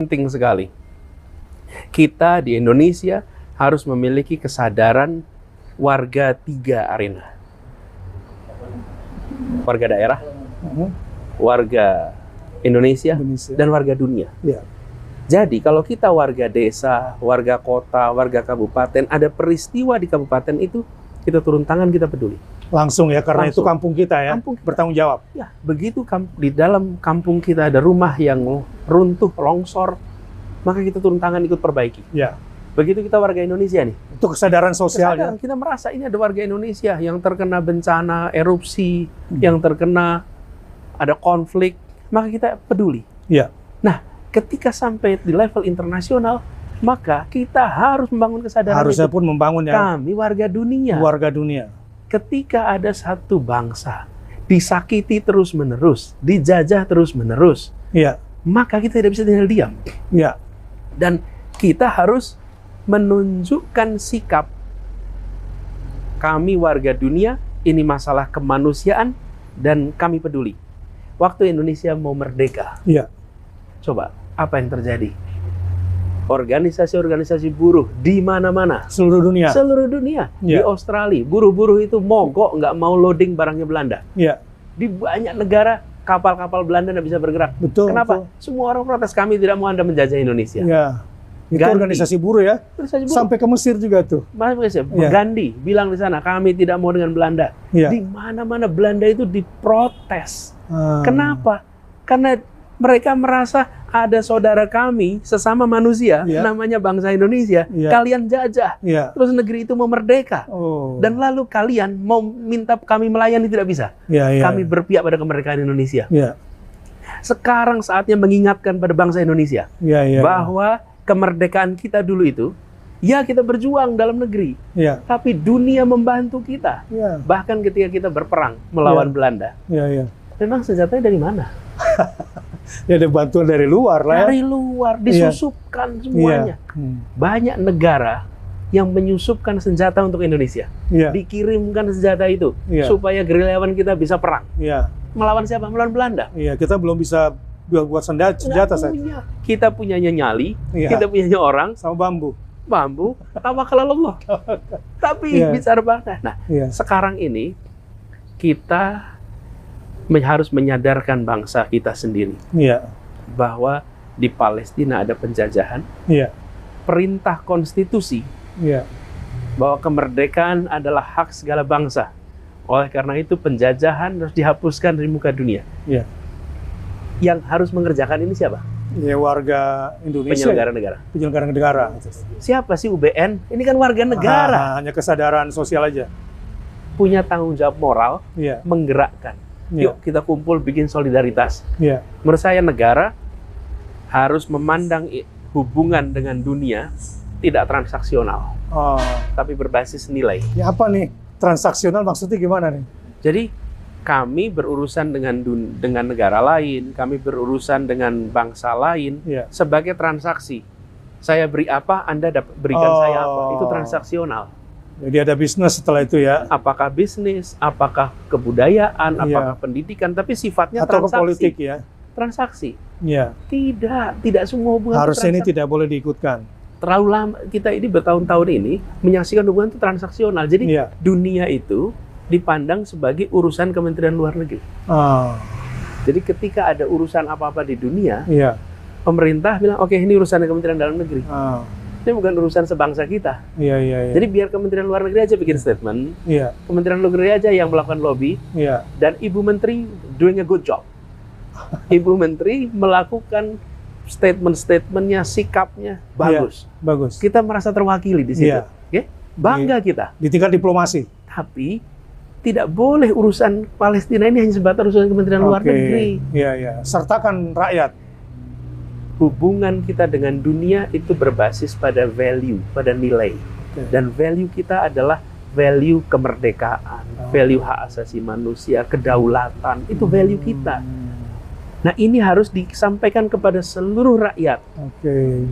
Penting sekali. Kita di Indonesia harus memiliki kesadaran warga 3 arena. Warga daerah, warga Indonesia, dan warga dunia. Ya. Jadi kalau kita warga desa, warga kota, warga kabupaten, ada peristiwa di kabupaten itu, kita turun tangan, kita peduli. Langsung ya, karena Langsung. itu kampung kita ya, Kampung kita. bertanggung jawab. Ya, begitu di dalam kampung kita ada rumah yang runtuh, longsor, maka kita turun tangan ikut perbaiki. Ya. Begitu kita warga Indonesia nih. Itu kesadaran sosial ya. Kita merasa ini ada warga Indonesia yang terkena bencana, erupsi, yang terkena ada konflik, maka kita peduli. Ya. Nah, ketika sampai di level internasional, maka kita harus membangun kesadaran Harusnya itu. pun membangun ya. Kami warga dunia. Warga dunia. Ketika ada satu bangsa disakiti terus-menerus, dijajah terus-menerus, Ya. maka kita tidak bisa tinggal diam. Ya. Dan kita harus menunjukkan sikap kami warga dunia, ini masalah kemanusiaan dan kami peduli. Waktu Indonesia mau merdeka, Ya. coba apa yang terjadi? Organisasi-organisasi buruh di mana-mana, Seluruh dunia. seluruh dunia. Di Ya. Australia, buruh-buruh itu mogok, nggak mau loading barangnya Belanda. Ya. Di banyak negara, kapal-kapal Belanda nggak bisa bergerak. Betul. Kenapa? Betul. Semua orang protes, kami tidak mau Anda menjajah Indonesia. Ya. Itu Ganti. organisasi buruh ya. Organisasi buruh. Sampai ke Mesir juga tuh. Ya. Gandhi bilang di sana, kami tidak mau dengan Belanda. Ya. Di mana-mana Belanda itu diprotes. Ah. Kenapa? Karena mereka merasa ada saudara kami, sesama manusia, Ya. namanya bangsa Indonesia, Ya. kalian jajah. Ya. Terus negeri itu mau merdeka. Oh. Dan lalu kalian mau minta kami melayani, tidak bisa. Ya, ya. Kami berpihak pada kemerdekaan Indonesia. Ya. Sekarang saatnya mengingatkan pada bangsa Indonesia Ya, ya. bahwa kemerdekaan kita dulu itu, ya kita berjuang dalam negeri, Ya. tapi dunia membantu kita. Ya. Bahkan ketika kita berperang melawan Ya. Belanda, Ya, ya. memang senjatanya dari mana? Ya, ada bantuan dari luar lah ya. Dari luar, disusupkan semuanya. Iya. Banyak negara yang menyusupkan senjata untuk Indonesia. Iya. Dikirimkan senjata itu Iya. supaya gerilyawan kita bisa perang. Iya. Melawan siapa? Melawan Belanda. Iya, kita belum bisa buat senjata Nggak saya. punya. Kita punyanya nyali, Iya. kita punyanya orang, Sama bambu. bambu, tawakal Allah. Tapi Iya. bicara bangsa. Nah, Iya. sekarang ini kita harus menyadarkan bangsa kita sendiri Iya. bahwa di Palestina ada penjajahan, Iya. perintah konstitusi Iya. bahwa kemerdekaan adalah hak segala bangsa. Oleh karena itu penjajahan harus dihapuskan dari muka dunia. Iya. Yang harus mengerjakan ini siapa? Ya, warga Indonesia. Penyelenggara negara. Penyelenggara negara. Siapa sih UBN? Ini kan warga negara. Hanya kesadaran sosial aja. Punya tanggung jawab moral Iya. menggerakkan. Iya. Yuk kita kumpul bikin solidaritas. Iya. Menurut saya negara harus memandang hubungan dengan dunia tidak transaksional, Oh, tapi berbasis nilai. ya apa nih? Transaksional maksudnya gimana nih? Jadi kami berurusan dengan negara lain, kami berurusan dengan bangsa lain Iya. sebagai transaksi. Saya beri apa, Anda berikan saya apa. Itu Oh. transaksional. Jadi ada bisnis setelah itu ya. Apakah bisnis, apakah kebudayaan, Iya. apakah pendidikan, tapi sifatnya Atau ke transaksi. politik ya. Transaksi. Iya. Tidak semua hubungan itu Harusnya ini transaksi. tidak boleh diikutkan. Terlalu lama kita ini bertahun-tahun ini menyaksikan hubungan itu transaksional. Jadi Iya. dunia itu dipandang sebagai urusan Kementerian Luar Negeri. Ah, Jadi ketika ada urusan apa-apa di dunia, iya. pemerintah bilang, oke ini urusan Kementerian Dalam Negeri. Ah, Ini bukan urusan sebangsa kita. iya, iya, iya. Jadi biar Kementerian Luar Negeri aja bikin statement, Iya, Kementerian Luar Negeri aja yang melakukan lobby, iya. dan Ibu Menteri doing a good job. Ibu Menteri melakukan statement-statementnya, sikapnya bagus. Bagus. Kita merasa terwakili di situ. Iya. Oke? Bangga kita. Di tingkat diplomasi. Tapi tidak boleh urusan Palestina ini hanya sebatas urusan Kementerian Luar Oke. Negeri. Iya, iya. Sertakan rakyat. Hubungan kita dengan dunia itu berbasis pada value, pada nilai. Oke. Dan value kita adalah value kemerdekaan, value hak asasi manusia, kedaulatan. Itu value kita. Nah, ini harus disampaikan kepada seluruh rakyat. Oke.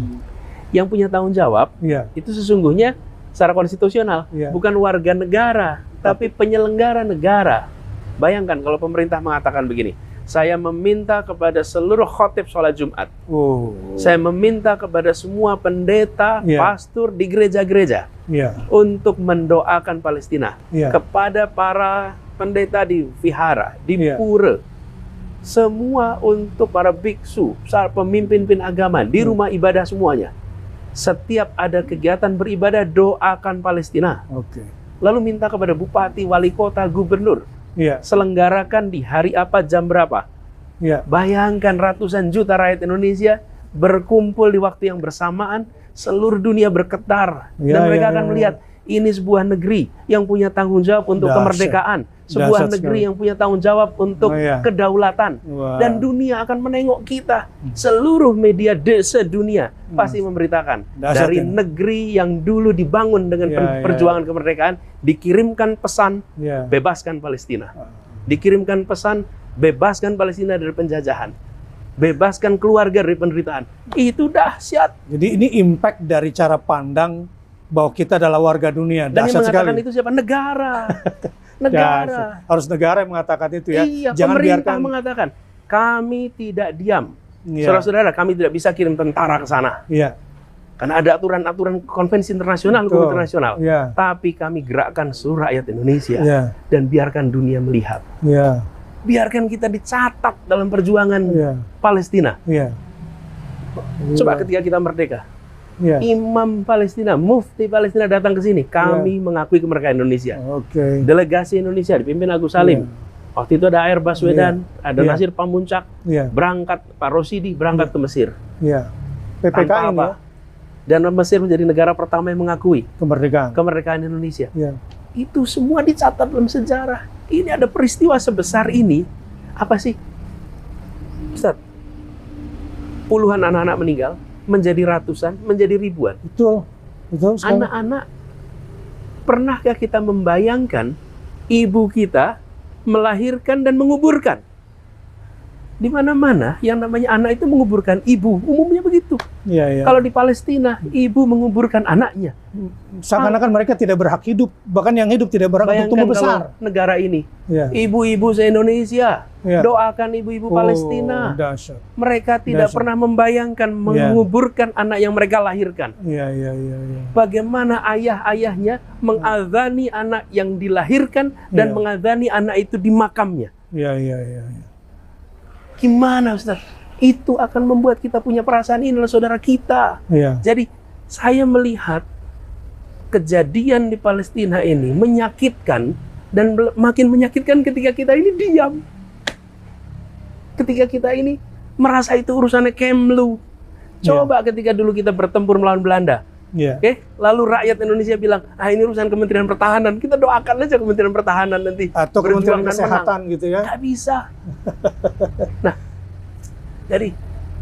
Yang punya tanggung jawab Iya. itu sesungguhnya secara konstitusional, Iya. bukan warga negara, tapi penyelenggara negara. Bayangkan kalau pemerintah mengatakan begini, Saya meminta kepada seluruh khotib sholat Jumat. Oh. Saya meminta kepada semua pendeta, Iya. pastor di gereja-gereja Iya. untuk mendoakan Palestina. Iya. Kepada para pendeta di vihara, di Iya. pura, semua untuk para biksu, pemimpin-pemimpin agama di rumah ibadah semuanya. Setiap ada kegiatan beribadah, doakan Palestina. Oke. Lalu minta kepada bupati, wali kota, gubernur, Iya. selenggarakan di hari apa, jam berapa. Iya. Bayangkan ratusan juta rakyat Indonesia berkumpul di waktu yang bersamaan, seluruh dunia bergetar, Ya, dan mereka ya, akan ya, melihat ini sebuah negeri yang punya tanggung jawab untuk Dahsyat. kemerdekaan, sebuah Dahsyat negeri sekali. yang punya tanggung jawab untuk Oh, iya. kedaulatan, Wah. dan dunia akan menengok kita. Seluruh media sedunia pasti memberitakan Dahsyat dari ini. negeri yang dulu dibangun dengan Ya, ya, perjuangan kemerdekaan, dikirimkan pesan Iya. bebaskan Palestina. Dikirimkan pesan, bebaskan Palestina dari penjajahan. Bebaskan keluarga dari penderitaan. Itu dahsyat. Jadi ini impact dari cara pandang bahwa kita adalah warga dunia. Dan yang Dahsyat mengatakan sekali. itu siapa? Negara. Dahsyat. Negara. Harus negara yang mengatakan itu ya. Iya, Jangan pemerintah biarkan. mengatakan, kami tidak diam. Iya. Saudara-saudara, kami tidak bisa kirim tentara ke sana. Iya. Karena ada aturan-aturan konvensi internasional, hukum Betul. internasional. Iya. Tapi kami gerakkan seluruh rakyat Indonesia. Iya. Dan biarkan dunia melihat. Iya. Biarkan kita dicatat dalam perjuangan Iya. Palestina. Iya. Coba ketika kita merdeka, Iya. Imam Palestina, Mufti Palestina datang ke sini. Kami mengakui kemerdekaan Indonesia. Oke. Delegasi Indonesia dipimpin Agus Salim. Waktu itu ada Air Baswedan, ada Iya. Nasir Pamuncak, Iya. berangkat Pak Rosidi berangkat ke Mesir. Iya. Tanpa PPKI apa? ya. Dan Mesir menjadi negara pertama yang mengakui Kemerdekaan. kemerdekaan Indonesia. Iya. Itu semua dicatat dalam sejarah. Ini ada peristiwa sebesar ini. Apa sih? Ustaz, puluhan anak-anak meninggal, menjadi ratusan, menjadi ribuan. Betul. Betul sekali. Anak-anak, pernahkah kita membayangkan ibu kita melahirkan dan menguburkan? Di mana-mana yang namanya anak itu menguburkan ibu, umumnya begitu. Iya, iya. Kalau di Palestina, ibu menguburkan anaknya. Seakan-akan mereka tidak berhak hidup, bahkan yang hidup tidak berhak untuk Bayangkan tumbuh kalau besar. negara ini, Iya. ibu-ibu se-Indonesia, Iya. doakan ibu-ibu Palestina. Dahsyat. Mereka tidak Dahsyat. pernah membayangkan menguburkan anak yang mereka lahirkan. Iya, iya, iya, iya. Bagaimana ayah-ayahnya mengazani anak yang dilahirkan dan Iya. mengazani anak itu di makamnya. Iya, iya, iya, iya. Gimana, Ustaz? Itu akan membuat kita punya perasaan ini adalah saudara kita. Iya. Jadi saya melihat kejadian di Palestina ini menyakitkan, dan makin menyakitkan ketika kita ini diam. Ketika kita ini merasa itu urusannya Kemlu. Coba ketika dulu kita bertempur melawan Belanda. Iya. Oke, lalu rakyat Indonesia bilang, ini urusan Kementerian Pertahanan. Kita doakan aja Kementerian Pertahanan nanti. Atau berjuang Kementerian dan Kesehatan menang. gitu ya. Nggak bisa. Nah, jadi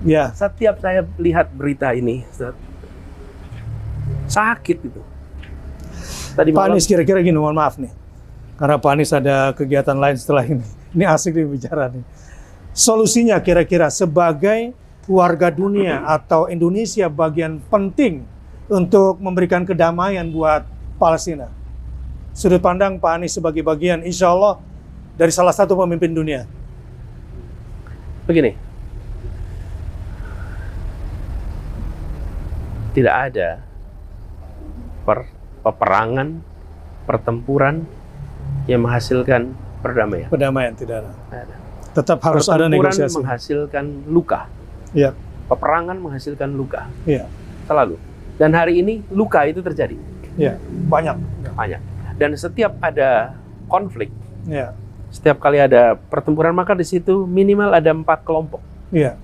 Iya. setiap saya lihat berita ini, Ustaz, sakit itu. Tadi Pak malam, Anies kira-kira gini, mohon maaf nih. Karena Pak Anies ada kegiatan lain setelah ini. Ini asik nih bicara nih. Solusinya kira-kira sebagai warga dunia atau Indonesia bagian penting untuk memberikan kedamaian buat Palestina. Sudut pandang Pak Anies sebagai bagian, insya Allah, dari salah satu pemimpin dunia. begini. Tidak ada peperangan, pertempuran yang menghasilkan perdamaian. Perdamaian tidak ada. Tidak ada. Tetap harus ada Pertempuran negosiasi. menghasilkan luka. Iya, Peperangan menghasilkan luka. iya, Selalu. Dan hari ini luka itu terjadi. iya. Banyak. Banyak. Dan setiap ada konflik, Iya, setiap kali ada pertempuran, maka di situ minimal ada 4 kelompok. iya,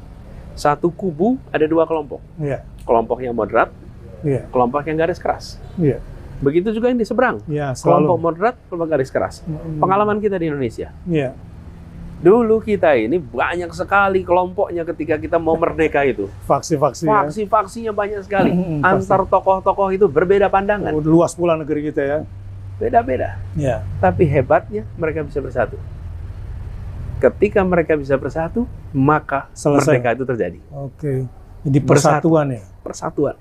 Satu kubu ada 2 kelompok. iya, Kelompok yang moderat, iya, kelompok yang garis keras. iya. Begitu juga yang di seberang. Iya, Kelompok selalu. moderat, kelompok garis keras. Pengalaman kita di Indonesia. Iya, Dulu kita ini banyak sekali kelompoknya ketika kita mau merdeka itu. faksi-faksi ya. Faksi-faksinya banyak sekali. Pasti. Antar tokoh-tokoh itu berbeda pandangan. Luas pula negeri kita ya. Beda-beda. Iya, Tapi hebatnya mereka bisa bersatu. Ketika mereka bisa bersatu, maka Selesai. merdeka itu terjadi. oke. Jadi Bersatu. persatuan ya. Persatuan.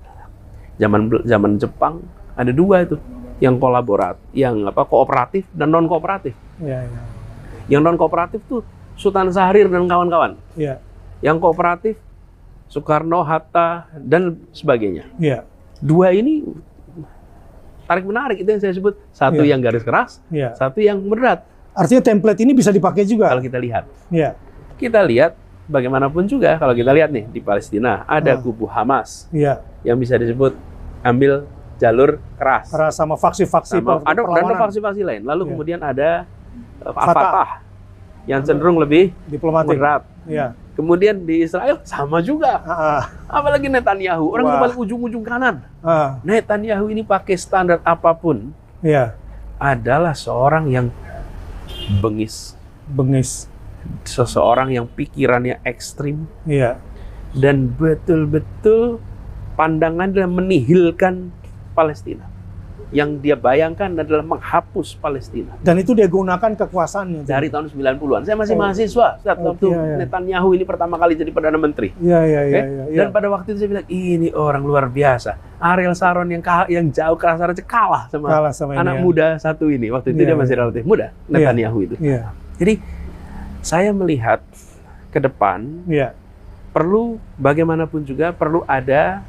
Zaman Jepang ada 2 itu, yang kooperatif dan non kooperatif. Iya, iya. Yang non kooperatif tuh Sultan Syahrir dan kawan-kawan. Iya. Yang kooperatif, Soekarno, Hatta, dan sebagainya. Iya. Dua ini tarik-menarik, itu yang saya sebut. Satu Iya. yang garis keras, Iya. satu yang moderat. Artinya template ini bisa dipakai juga. Kalau kita lihat. Iya. Kita lihat bagaimanapun juga, kalau kita lihat nih, di Palestina, ada kubu Hamas Iya. yang bisa disebut ambil jalur keras. Karena sama faksi-faksi Ada perlawanan. faksi-faksi lain. Lalu Iya. kemudian ada Fatah. Fatah yang cenderung lebih Diplomatik. moderat. Iya. Kemudian di Israel sama juga. Ah, Apalagi Netanyahu, orang Wah. itu paling ujung-ujung kanan. ah, Netanyahu ini pakai standar apapun iya. adalah seorang yang bengis, Bengis. seseorang yang pikirannya ekstrim Iya. dan betul-betul pandangannya menihilkan Palestina. Yang dia bayangkan adalah menghapus Palestina. Dan itu dia gunakan kekuasaannya. Dari tahun 90-an. Saya masih Oh. mahasiswa saat Oh, waktu iya, iya. Netanyahu ini pertama kali jadi Perdana Menteri. Iya, iya, iya, Oke? iya. Dan pada waktu itu saya bilang, ini orang luar biasa. Ariel Sharon yang jauh kasar aja kalah sama anak ini, muda satu ini. Waktu itu Iya, dia masih relatif muda, Netanyahu itu. Iya. Jadi saya melihat ke depan Iya. perlu bagaimanapun juga perlu ada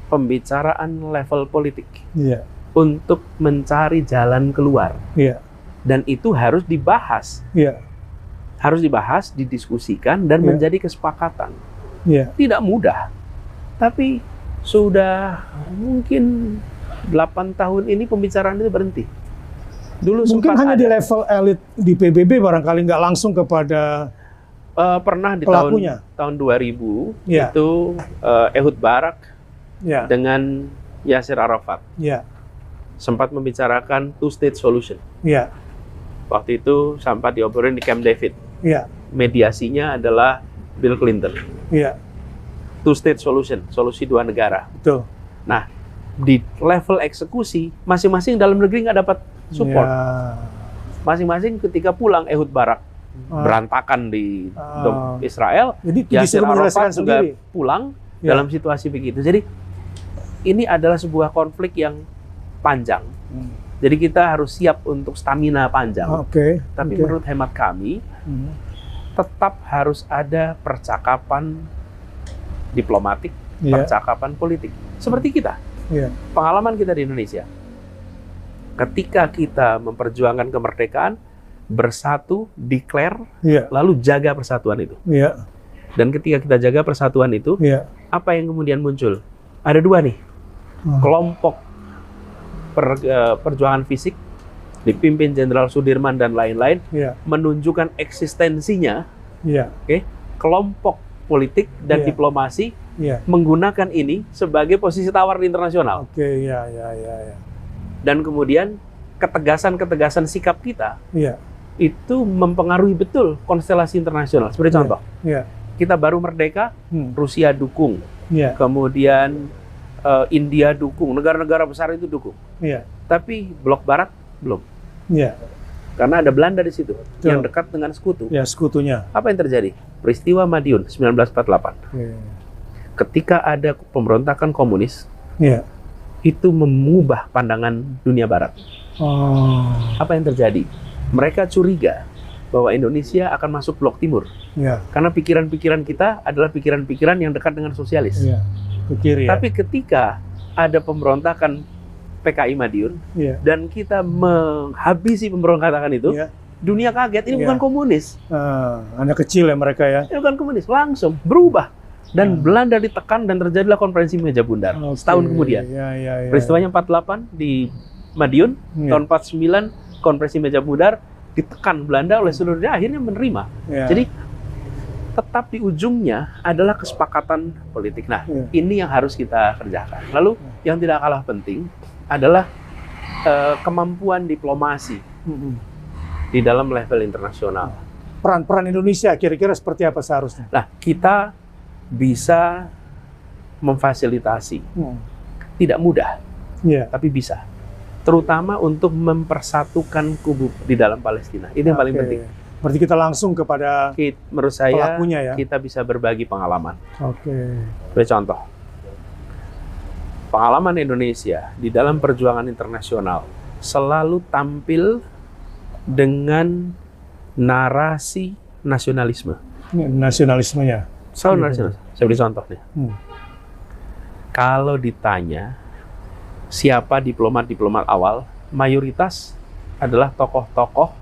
pembicaraan level politik Iya. untuk mencari jalan keluar. Iya. Dan itu harus dibahas. Iya. Harus dibahas, didiskusikan, dan Iya. menjadi kesepakatan. Iya. Tidak mudah. Tapi sudah mungkin 8 tahun ini pembicaraan itu berhenti. Dulu Mungkin sempat hanya ada. di level elit di PBB barangkali nggak langsung kepada Pernah di pelakunya. tahun 2000 Iya. itu Ehud Barak ya, dengan Yasser Arafat ya, sempat membicarakan two-state solution. ya, Waktu itu sempat diobrolin di Camp David. ya, Mediasinya adalah Bill Clinton. ya, Two-state solution, solusi dua negara. betul. Nah, di level eksekusi, masing-masing dalam negeri nggak dapat support. Ya. Masing-masing ketika pulang Ehud Barak Ah. berantakan di Israel, Jadi Yasser disuruh menyelesaikan Arafat juga sendiri. pulang Ya. dalam situasi begitu. Jadi ini adalah sebuah konflik yang panjang. Hmm. Jadi kita harus siap untuk stamina panjang. Oke. Tapi oke. menurut hemat kami, Hmm. tetap harus ada percakapan diplomatik, Iya. percakapan politik. Seperti kita, Iya. pengalaman kita di Indonesia. Ketika kita memperjuangkan kemerdekaan, bersatu, declare, Iya. lalu jaga persatuan itu. Iya. Dan ketika kita jaga persatuan itu, Iya. apa yang kemudian muncul? Ada dua nih, Hmm. kelompok perjuangan fisik, dipimpin Jenderal Sudirman dan lain-lain, Iya. menunjukkan eksistensinya, Iya. kelompok politik dan Iya. diplomasi Iya. menggunakan ini sebagai posisi tawar di internasional. Oke. Iya. Iya. Iya. Iya. Dan kemudian ketegasan-ketegasan sikap kita Iya. itu mempengaruhi betul konstelasi internasional. Seperti Iya. contoh, Iya. kita baru merdeka, Hmm. Rusia dukung, Iya. kemudian India dukung, negara-negara besar itu dukung. Iya. Tapi blok barat belum. Iya. Karena ada Belanda di situ Betul. yang dekat dengan sekutu. Ya, sekutunya. Apa yang terjadi? Peristiwa Madiun 1948. Iya. Ketika ada pemberontakan komunis, Iya. itu mengubah pandangan dunia barat. Oh. Apa yang terjadi? Mereka curiga bahwa Indonesia akan masuk blok timur. Iya. Karena pikiran-pikiran kita adalah pikiran-pikiran yang dekat dengan sosialis. Iya. Ke kiri ya. Tapi ketika ada pemberontakan PKI Madiun, Iya. dan kita menghabisi pemberontakan itu, Iya. dunia kaget, ini Iya. bukan komunis. Anak kecil ya mereka ya. Ini bukan komunis, langsung berubah. Dan Hmm. Belanda ditekan dan terjadilah konferensi meja bundar. Oke. Setahun kemudian. Iya, iya, iya. Peristiwanya 48 di Madiun, Iya. tahun 49 konferensi meja bundar, ditekan Belanda oleh seluruh dunia, akhirnya menerima. Iya. Jadi tetap di ujungnya adalah kesepakatan politik. Nah, Iya. ini yang harus kita kerjakan. Lalu yang tidak kalah penting adalah kemampuan diplomasi Mm-mm. di dalam level internasional. Peran Indonesia kira-kira seperti apa seharusnya? Nah, kita bisa memfasilitasi. Tidak mudah, Iya. tapi bisa. Terutama untuk mempersatukan kubu di dalam Palestina. Ini yang paling Oke. penting. Berarti kita langsung kepada Menurut saya, pelakunya ya. kita bisa berbagi pengalaman. Oke. Sebagai contoh, pengalaman Indonesia di dalam perjuangan internasional selalu tampil dengan narasi nasionalisme. Nasionalismenya. Selalu nasionalisme. Saya beri contoh nih. Kalau ditanya siapa diplomat-diplomat awal, mayoritas adalah tokoh-tokoh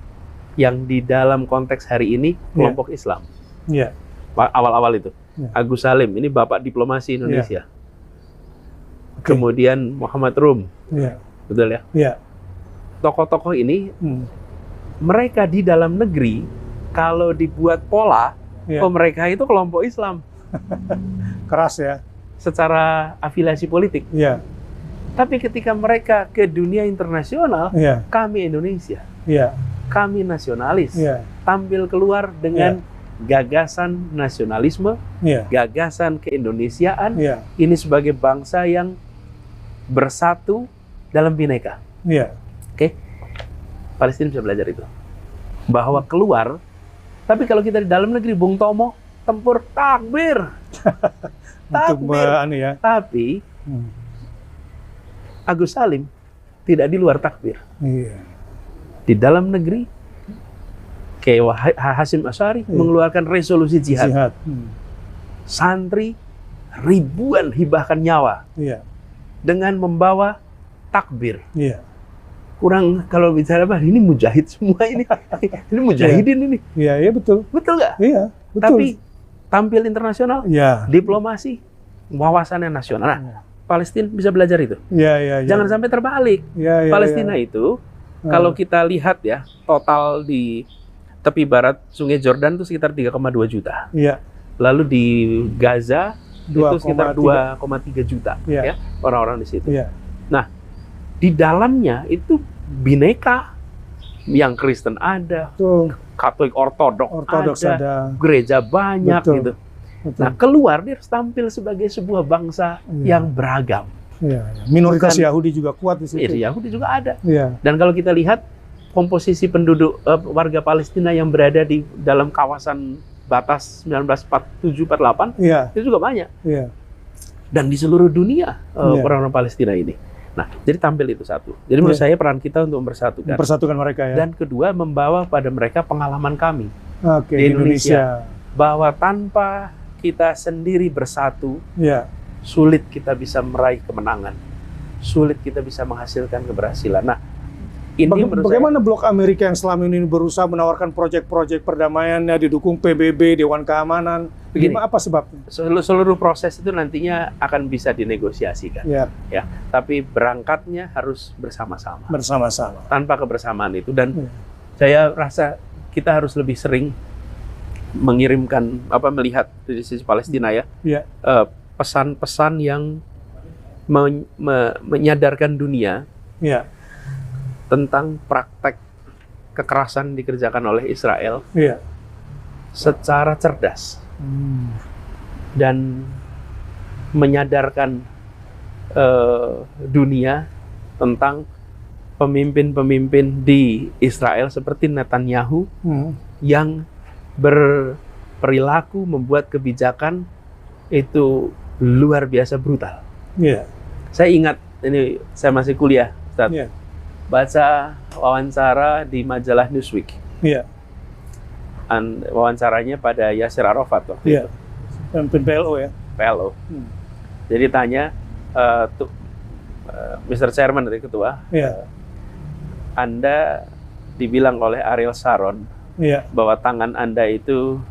yang di dalam konteks hari ini kelompok Islam. Iya. Awal-awal itu. Ya. Agus Salim, ini bapak diplomasi Indonesia. Oke. Kemudian Muhammad Rum. Iya. Betul ya? Iya. Tokoh-tokoh ini, mereka di dalam negeri, kalau dibuat pola, oh mereka itu kelompok Islam. Keras ya. Secara afiliasi politik. Iya. Tapi ketika mereka ke dunia internasional, Iya. kami Indonesia, Iya. kami nasionalis, Iya. tampil keluar dengan gagasan nasionalisme, Iya. gagasan keindonesiaan, Iya. ini sebagai bangsa yang bersatu dalam bineka. Iya. Oke? Palestina bisa belajar itu. Bahwa keluar, tapi kalau kita di dalam negeri, Bung Tomo, tempur takbir. Untuk ya. Tapi Agus Salim tidak di luar takbir. Iya. Di dalam negeri, kayak Hasyim Asy'ari mengeluarkan resolusi jihad. Santri ribuan hibahkan nyawa dengan membawa takbir. Iya. Kurang kalau bicara apa? Ini mujahid semua ini. Ini mujahidin ini. Iya, iya betul. Betul nggak? Iya, betul. Tapi tampil internasional, diplomasi, wawasannya nasional. Nah, Palestina bisa belajar itu. Jangan sampai terbalik. Palestina itu, kalau kita lihat ya, total di tepi barat Sungai Jordan itu sekitar 3,2 juta. Lalu di Gaza itu sekitar 2,3 juta ya, orang-orang di situ. Nah, di dalamnya itu bineka, yang Kristen ada, Katolik Ortodoks ada, gereja banyak gitu. Nah, keluar dia harus tampil sebagai sebuah bangsa yang beragam. Minoritas Yahudi juga kuat di situ. Yahudi juga ada. Dan kalau kita lihat komposisi penduduk warga Palestina yang berada di dalam kawasan batas 1947-48 itu juga banyak. Dan di seluruh dunia orang-orang Palestina ini. Nah, jadi tampil itu satu. Jadi menurut saya peran kita untuk mempersatukan mereka ya. Dan kedua, membawa pada mereka pengalaman kami di Indonesia. Bahwa tanpa kita sendiri bersatu, sulit kita bisa meraih kemenangan. Sulit kita bisa menghasilkan keberhasilan. Nah, ini bagaimana blok Amerika yang selama ini berusaha menawarkan proyek-proyek perdamaiannya, didukung PBB, Dewan Keamanan, bagaimana, apa sebabnya? Seluruh proses itu nantinya akan bisa dinegosiasikan. Ya, tapi berangkatnya harus bersama-sama. Tanpa kebersamaan itu, dan saya rasa kita harus lebih sering mengirimkan, melihat dari sisi Palestina pesan-pesan yang menyadarkan dunia tentang praktek kekerasan dikerjakan oleh Israel secara cerdas dan menyadarkan dunia tentang pemimpin-pemimpin di Israel seperti Netanyahu yang berperilaku membuat kebijakan itu luar biasa brutal. Saya ingat, ini saya masih kuliah, Ustaz. Baca wawancara di majalah Newsweek. Wawancaranya pada Yasser Arafat waktu itu. Pemimpin PLO ya. PLO. Jadi tanya, Mr. Chairman dari ketua, Anda dibilang oleh Ariel Sharon bahwa tangan Anda itu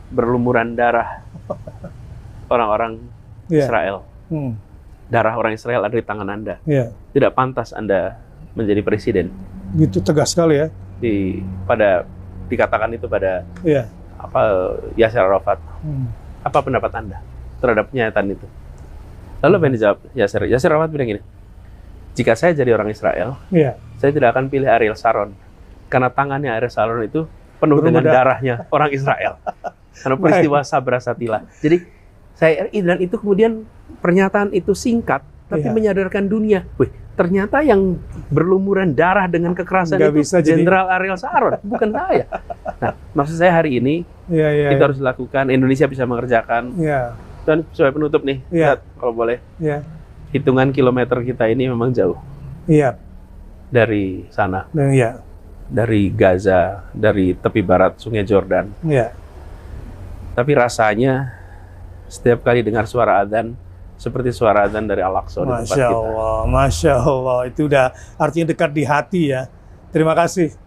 berlumuran darah orang-orang Israel. Darah orang Israel ada di tangan Anda. Tidak pantas Anda menjadi presiden. Gitu tegas sekali ya. Dikatakan itu pada Yasser Arafat. Apa pendapat Anda terhadap pernyataan itu? Lalu apa yang dijawab Yasser? Yasser Arafat bilang gini, jika saya jadi orang Israel, saya tidak akan pilih Ariel Sharon, karena tangannya Ariel Sharon itu penuh dengan darahnya orang Israel. Karena peristiwa Sabra Satila. Jadi dan itu kemudian pernyataan itu singkat, tapi menyadarkan dunia. Ternyata yang berlumuran darah dengan kekerasan itu Jenderal Ariel Sharon, bukan saya. Nah, maksud saya hari ini itu harus dilakukan. Indonesia bisa mengerjakan. Dan sebagai penutup nih, kalau boleh, hitungan kilometer kita ini memang jauh dari sana. dari Gaza, dari tepi barat Sungai Jordan. Ya. Tapi rasanya setiap kali dengar suara adzan seperti suara adzan dari Al-Aqsa di tempat Masya kita. Allah, Masya Allah. Itu udah artinya dekat di hati ya. Terima kasih